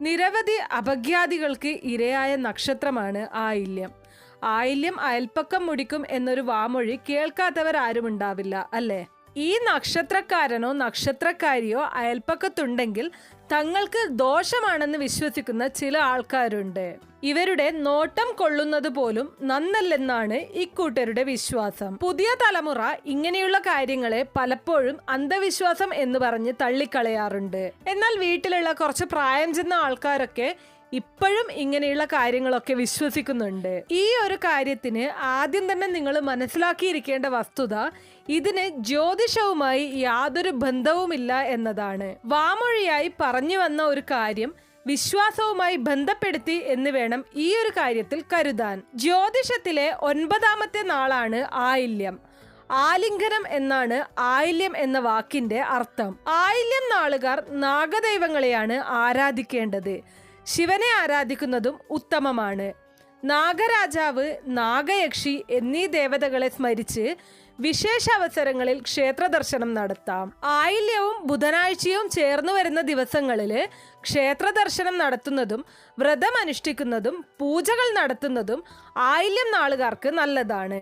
നിരവധി അപഖ്യാതികൾക്ക് ഇരയായ നക്ഷത്രമാണ് ആയില്യം. ആയില്യം അയൽപ്പക്കം മുടിക്കും എന്നൊരു വാമൊഴി കേൾക്കാത്തവരാരും ഉണ്ടാവില്ല അല്ലേ? ഈ നക്ഷത്രക്കാരനോ നക്ഷത്രക്കാരിയോ അയൽപ്പക്കത്തുണ്ടെങ്കിൽ തങ്ങൾക്ക് ദോഷമാണെന്ന് വിശ്വസിക്കുന്ന ചില ആൾക്കാരുണ്ട്. ഇവരുടെ നോട്ടം കൊള്ളുന്നത് പോലും നന്നല്ലെന്നാണ് ഇക്കൂട്ടരുടെ വിശ്വാസം. പുതിയ തലമുറ ഇങ്ങനെയുള്ള കാര്യങ്ങളെ പലപ്പോഴും അന്ധവിശ്വാസം എന്ന് പറഞ്ഞ് തള്ളിക്കളയാറുണ്ട്. എന്നാൽ വീട്ടിലുള്ള കുറച്ച് പ്രായം ചെന്ന ആൾക്കാരൊക്കെ ഇപ്പോഴും ഇങ്ങനെയുള്ള കാര്യങ്ങളൊക്കെ വിശ്വസിക്കുന്നുണ്ട്. ഈ ഒരു കാര്യത്തിന് ആദ്യം തന്നെ നിങ്ങൾ മനസ്സിലാക്കിയിരിക്കേണ്ട വസ്തുത ഇതിന് ജ്യോതിഷവുമായി യാതൊരു ബന്ധവുമില്ല എന്നതാണ്. വാമൊഴിയായി പറഞ്ഞു വന്ന ഒരു കാര്യം വിശ്വാസവുമായി ബന്ധപ്പെടുത്തി എന്ന് വേണം ഈ ഒരു കാര്യത്തിൽ കരുതാൻ. ജ്യോതിഷത്തിലെ 9ാമത്തെ നാളാണ് ആയില്യം. ആലിംഗനം എന്നാണ് ആയില്യം എന്ന വാക്കിന്റെ അർത്ഥം. ആയില്യം നാളുകാർ നാഗദൈവങ്ങളെയാണ് ആരാധിക്കേണ്ടത്. ശിവനെ ആരാധിക്കുന്നതും ഉത്തമമാണ്. നാഗരാജാവ്, നാഗയക്ഷി എന്നീ ദേവതകളെ സ്മരിച്ച് വിശേഷ അവസരങ്ങളിൽ ക്ഷേത്ര ദർശനം നടത്താം. ആയില്യവും ബുധനാഴ്ചയും ചേർന്നു വരുന്ന ദിവസങ്ങളിൽ ക്ഷേത്ര ദർശനം നടത്തുന്നതും വ്രതം അനുഷ്ഠിക്കുന്നതും പൂജകൾ നടത്തുന്നതും ആയില്യം നാളുകാർക്ക് നല്ലതാണ്.